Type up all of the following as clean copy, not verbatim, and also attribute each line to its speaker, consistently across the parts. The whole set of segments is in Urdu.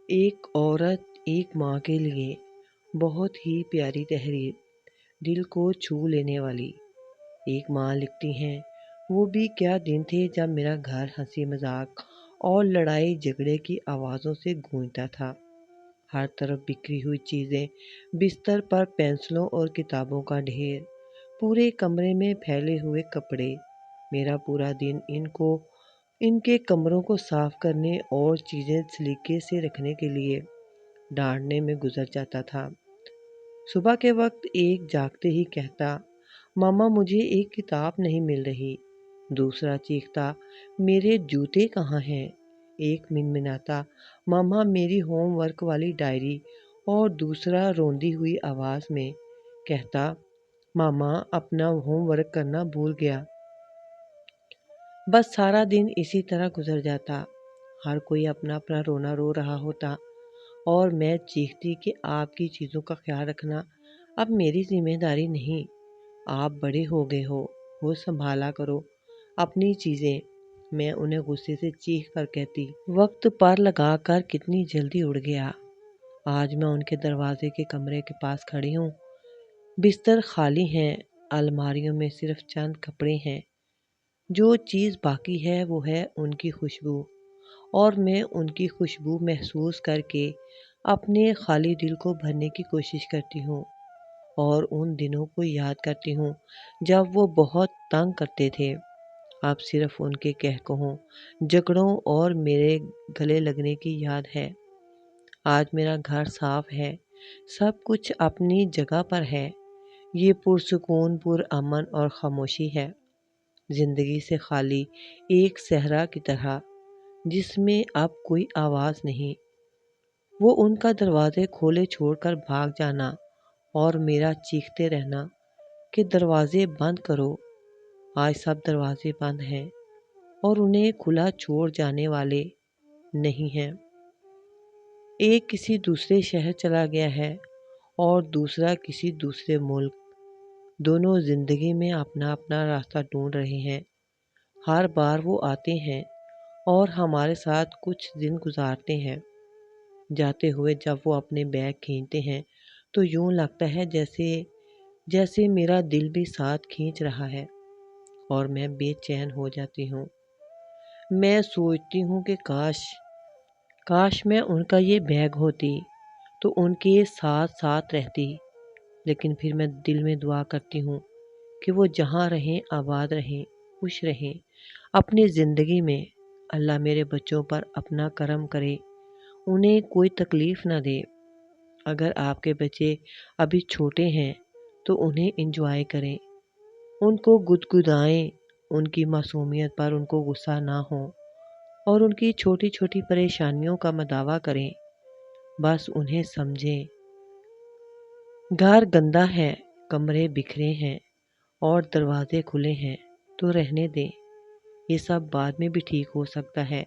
Speaker 1: ایک عورت ایک ماں کے لیے بہت ہی پیاری تحریر، دل کو چھو لینے والی۔ ایک ماں لکھتی ہیں، وہ بھی کیا دن تھے جب میرا گھر ہنسی مذاق اور لڑائی جھگڑے کی آوازوں سے گونجتا تھا۔ ہر طرف بکھری ہوئی چیزیں، بستر پر پینسلوں اور کتابوں کا ڈھیر، پورے کمرے میں پھیلے ہوئے کپڑے۔ میرا پورا دن ان کے کمروں کو صاف کرنے اور چیزیں سلیقے سے رکھنے کے لیے ڈھانڈنے میں گزر جاتا تھا۔ صبح کے وقت ایک جاگتے ہی کہتا، ماما مجھے ایک کتاب نہیں مل رہی۔ دوسرا چیختا، میرے جوتے کہاں ہیں؟ ایک منمناتا، ماما میری ہوم ورک والی ڈائری، اور دوسرا روندی ہوئی آواز میں کہتا، ماما اپنا ہوم ورک کرنا بھول گیا۔ بس سارا دن اسی طرح گزر جاتا۔ ہر کوئی اپنا اپنا رونا رو رہا ہوتا اور میں چیختی کہ آپ کی چیزوں کا خیال رکھنا اب میری ذمہ داری نہیں، آپ بڑے ہو گئے ہو سنبھالا کرو اپنی چیزیں۔ میں انہیں غصے سے چیخ کر کہتی، وقت پر لگا کر کتنی جلدی اڑ گیا۔ آج میں ان کے دروازے کے کمرے کے پاس کھڑی ہوں، بستر خالی ہیں، الماریوں میں صرف چند کپڑے ہیں۔ جو چیز باقی ہے وہ ہے ان کی خوشبو، اور میں ان کی خوشبو محسوس کر کے اپنے خالی دل کو بھرنے کی کوشش کرتی ہوں، اور ان دنوں کو یاد کرتی ہوں جب وہ بہت تنگ کرتے تھے۔ اب صرف ان کے قہقہوں، جھگڑوں اور میرے گلے لگنے کی یاد ہے۔ آج میرا گھر صاف ہے، سب کچھ اپنی جگہ پر ہے، یہ پرسکون پرامن اور خاموشی ہے، زندگی سے خالی ایک صحرا کی طرح جس میں اب کوئی آواز نہیں۔ وہ ان کا دروازے کھولے چھوڑ کر بھاگ جانا اور میرا چیختے رہنا کہ دروازے بند کرو۔ آج سب دروازے بند ہیں اور انہیں کھلا چھوڑ جانے والے نہیں ہیں۔ ایک کسی دوسرے شہر چلا گیا ہے اور دوسرا کسی دوسرے ملک۔ دونوں زندگی میں اپنا اپنا راستہ ڈھونڈ رہے ہیں۔ ہر بار وہ آتے ہیں اور ہمارے ساتھ کچھ دن گزارتے ہیں۔ جاتے ہوئے جب وہ اپنے بیگ کھینچتے ہیں تو یوں لگتا ہے جیسے میرا دل بھی ساتھ کھینچ رہا ہے، اور میں بے چین ہو جاتی ہوں۔ میں سوچتی ہوں کہ کاش میں ان کا یہ بیگ ہوتی تو ان کے ساتھ ساتھ رہتی، لیکن پھر میں دل میں دعا کرتی ہوں کہ وہ جہاں رہیں آباد رہیں، خوش رہیں اپنی زندگی میں۔ اللہ میرے بچوں پر اپنا کرم کرے، انہیں کوئی تکلیف نہ دے۔ اگر آپ کے بچے ابھی چھوٹے ہیں تو انہیں انجوائے کریں، ان کو گدگدائیں، ان کی معصومیت پر ان کو غصہ نہ ہو، اور ان کی چھوٹی چھوٹی پریشانیوں کا مداوع کریں۔ بس انہیں سمجھیں، گھر گندا ہے، کمرے بکھرے ہیں اور دروازے کھلے ہیں تو رہنے دیں، یہ سب بعد میں بھی ٹھیک ہو سکتا ہے،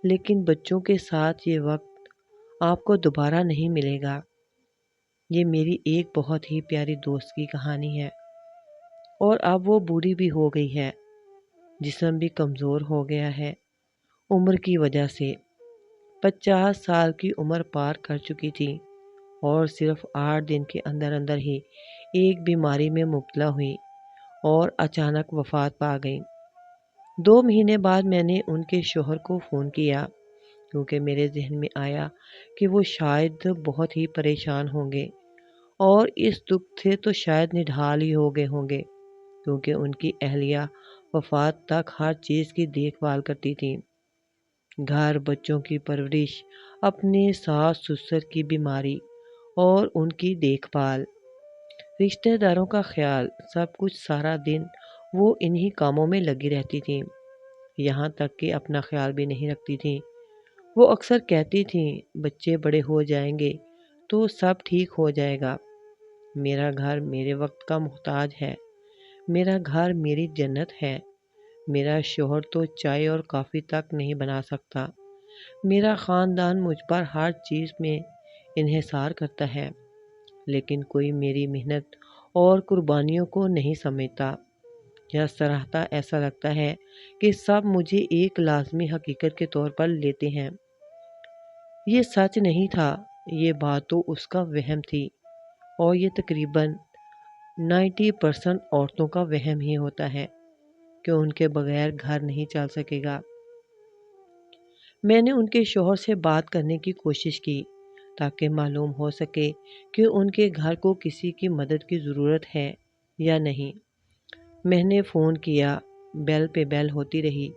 Speaker 1: لیکن بچوں کے ساتھ یہ وقت آپ کو دوبارہ نہیں ملے گا۔ یہ میری ایک بہت ہی پیاری دوست کی کہانی ہے، اور اب وہ بوڑھی بھی ہو گئی ہے، جسم بھی کمزور ہو گیا ہے عمر کی وجہ سے۔ 50 سال کی عمر پار کر چکی تھی اور صرف 8 دن کے اندر اندر ہی ایک بیماری میں مبتلا ہوئی اور اچانک وفات پا گئی۔ 2 مہینے بعد میں نے ان کے شوہر کو فون کیا، کیونکہ میرے ذہن میں آیا کہ وہ شاید بہت ہی پریشان ہوں گے اور اس دکھ سے تو شاید نڈھال ہی ہو گئے ہوں گے، کیونکہ ان کی اہلیہ وفات تک ہر چیز کی دیکھ بھال کرتی تھی، گھر، بچوں کی پرورش، اپنے ساس سسر کی بیماری اور ان کی دیکھ بھال، رشتہ داروں کا خیال، سب کچھ۔ سارا دن وہ انہی کاموں میں لگی رہتی تھیں، یہاں تک کہ اپنا خیال بھی نہیں رکھتی تھیں۔ وہ اکثر کہتی تھیں، بچے بڑے ہو جائیں گے تو سب ٹھیک ہو جائے گا۔ میرا گھر میرے وقت کا محتاج ہے، میرا گھر میری جنت ہے، میرا شوہر تو چائے اور کافی تک نہیں بنا سکتا، میرا خاندان مجھ پر ہر چیز میں انحصار کرتا ہے، لیکن کوئی میری محنت اور قربانیوں کو نہیں سمجھتا یا سراہتا۔ ایسا لگتا ہے کہ سب مجھے ایک لازمی حقیقت کے طور پر لیتے ہیں۔ یہ سچ نہیں تھا، یہ بات تو اس کا وہم تھی، اور یہ تقریباً 90% عورتوں کا وہم ہی ہوتا ہے کہ ان کے بغیر گھر نہیں چل سکے گا۔ میں نے ان کے شوہر سے بات کرنے کی کوشش کی تاکہ معلوم ہو سکے کہ ان کے گھر کو کسی کی مدد کی ضرورت ہے یا نہیں۔ میں نے فون کیا، بیل پہ بیل ہوتی رہی۔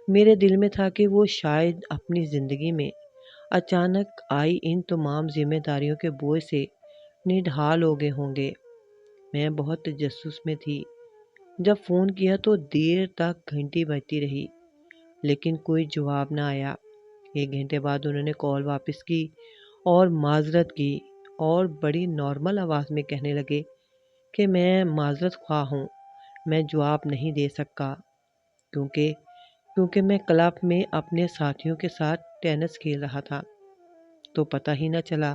Speaker 1: میرے دل میں تھا کہ وہ شاید اپنی زندگی میں اچانک آئی ان تمام ذمہ داریوں کے بوجھ سے نڈھال ہو گئے ہوں گے۔ میں بہت تجسس میں تھی۔ جب فون کیا تو دیر تک گھنٹی بجتی رہی، لیکن کوئی جواب نہ آیا۔ 1 گھنٹے بعد انہوں نے کال واپس کی اور معذرت کی، اور بڑی نارمل آواز میں کہنے لگے کہ میں معذرت خواہ ہوں، میں جواب نہیں دے سکا کیونکہ میں کلب میں اپنے ساتھیوں کے ساتھ ٹینس کھیل رہا تھا، تو پتہ ہی نہ چلا۔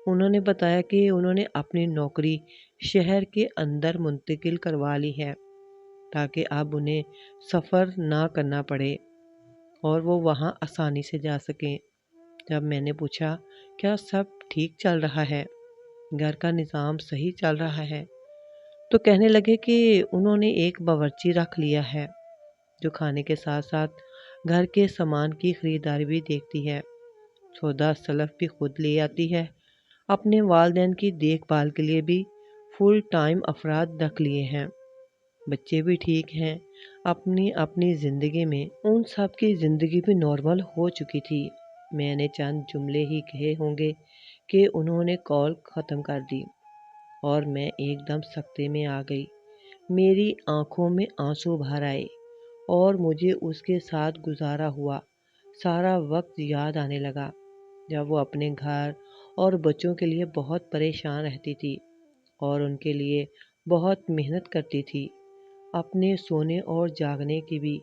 Speaker 1: انہوں نے بتایا کہ انہوں نے اپنی نوکری شہر کے اندر منتقل کروا لی ہے تاکہ اب انہیں سفر نہ کرنا پڑے اور وہ وہاں آسانی سے جا سکیں۔ جب میں نے پوچھا کیا سب ٹھیک چل رہا ہے، گھر کا نظام صحیح چل رہا ہے، تو کہنے لگے کہ انہوں نے ایک باورچی رکھ لیا ہے جو کھانے کے ساتھ ساتھ گھر کے سامان کی خریداری بھی دیکھتی ہے، سودا سلف بھی خود لے آتی ہے، اپنے والدین کی دیکھ بھال کے لیے بھی فل ٹائم افراد رکھ لیے ہیں، بچے بھی ٹھیک ہیں اپنی زندگی میں۔ ان سب کی زندگی بھی نارمل ہو چکی تھی۔ میں نے چند جملے ہی کہے ہوں گے کہ انہوں نے کال ختم کر دی اور میں ایک دم سکتے میں آ گئی۔ میری آنکھوں میں آنسو بھر آئے اور مجھے اس کے ساتھ گزارا ہوا سارا وقت یاد آنے لگا جب وہ اپنے گھر اور بچوں کے لیے بہت پریشان رہتی تھی اور ان کے لیے بہت محنت کرتی تھی۔ اپنے سونے اور جاگنے کی بھی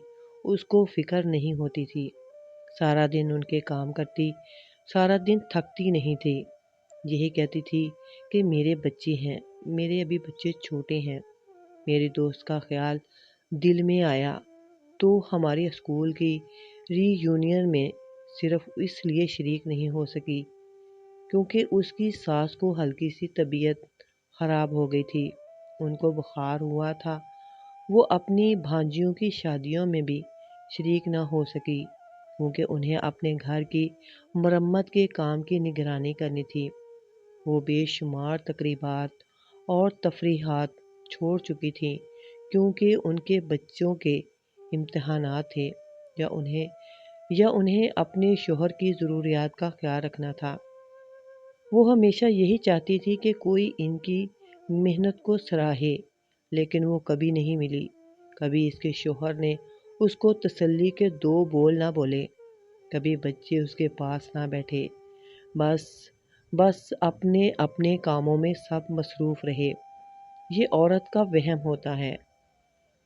Speaker 1: اس کو فکر نہیں ہوتی تھی۔ سارا دن ان کے کام کرتی، سارا دن تھکتی نہیں تھی، یہی کہتی تھی کہ میرے بچے ہیں، میرے ابھی بچے چھوٹے ہیں۔ میری دوست کا خیال دل میں آیا تو ہماری اسکول کی ری یونین میں صرف اس لیے شریک نہیں ہو سکی کیونکہ اس کی ساس کو ہلکی سی طبیعت خراب ہو گئی تھی، ان کو بخار ہوا تھا۔ وہ اپنی بھانجیوں کی شادیوں میں بھی شریک نہ ہو سکی کیونکہ انہیں اپنے گھر کی مرمت کے کام کی نگرانی کرنی تھی۔ وہ بے شمار تقریبات اور تفریحات چھوڑ چکی تھیں کیونکہ ان کے بچوں کے امتحانات تھے یا انہیں اپنے شوہر کی ضروریات کا خیال رکھنا تھا۔ وہ ہمیشہ یہی چاہتی تھی کہ کوئی ان کی محنت کو سراہے، لیکن وہ کبھی نہیں ملی۔ کبھی اس کے شوہر نے اس کو تسلی کے 2 بول نہ بولے، کبھی بچے اس کے پاس نہ بیٹھے، بس اپنے کاموں میں سب مصروف رہے۔ یہ عورت کا وہم ہوتا ہے،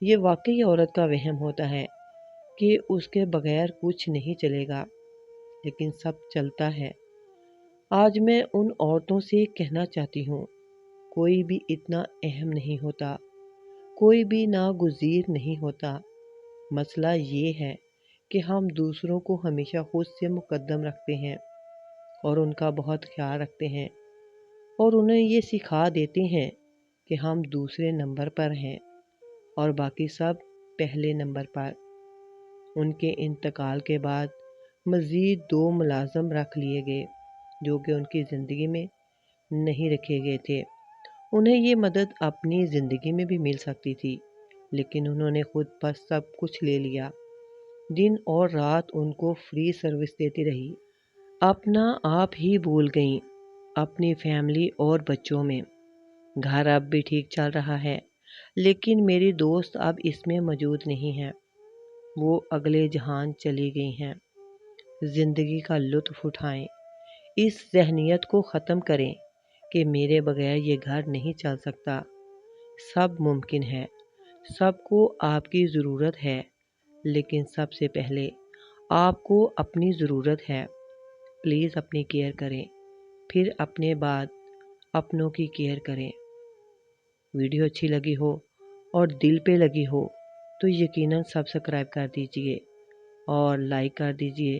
Speaker 1: یہ واقعی عورت کا وہم ہوتا ہے کہ اس کے بغیر کچھ نہیں چلے گا، لیکن سب چلتا ہے۔ آج میں ان عورتوں سے کہنا چاہتی ہوں، کوئی بھی اتنا اہم نہیں ہوتا، کوئی بھی ناگزیر نہیں ہوتا۔ مسئلہ یہ ہے کہ ہم دوسروں کو ہمیشہ خود سے مقدم رکھتے ہیں اور ان کا بہت خیال رکھتے ہیں اور انہیں یہ سکھا دیتے ہیں کہ ہم دوسرے نمبر پر ہیں اور باقی سب پہلے نمبر پر۔ ان کے انتقال کے بعد مزید 2 ملازم رکھ لیے گئے جو کہ ان کی زندگی میں نہیں رکھے گئے تھے۔ انہیں یہ مدد اپنی زندگی میں بھی مل سکتی تھی، لیکن انہوں نے خود پر سب کچھ لے لیا۔ دن اور رات ان کو فری سروس دیتی رہی، اپنا آپ ہی بھول گئیں اپنی فیملی اور بچوں میں۔ گھر اب بھی ٹھیک چل رہا ہے، لیکن میری دوست اب اس میں موجود نہیں ہے، وہ اگلے جہان چلی گئی ہیں۔ زندگی کا لطف اٹھائیں، اس ذہنیت کو ختم کریں کہ میرے بغیر یہ گھر نہیں چل سکتا۔ سب ممکن ہے، سب کو آپ کی ضرورت ہے، لیکن سب سے پہلے آپ کو اپنی ضرورت ہے۔ پلیز اپنی کیئر کریں، پھر اپنے بعد اپنوں کی کیئر کریں۔ ویڈیو اچھی لگی ہو اور دل پہ لگی ہو تو یقیناً سبسکرائب کر دیجئے اور لائک کر دیجئے،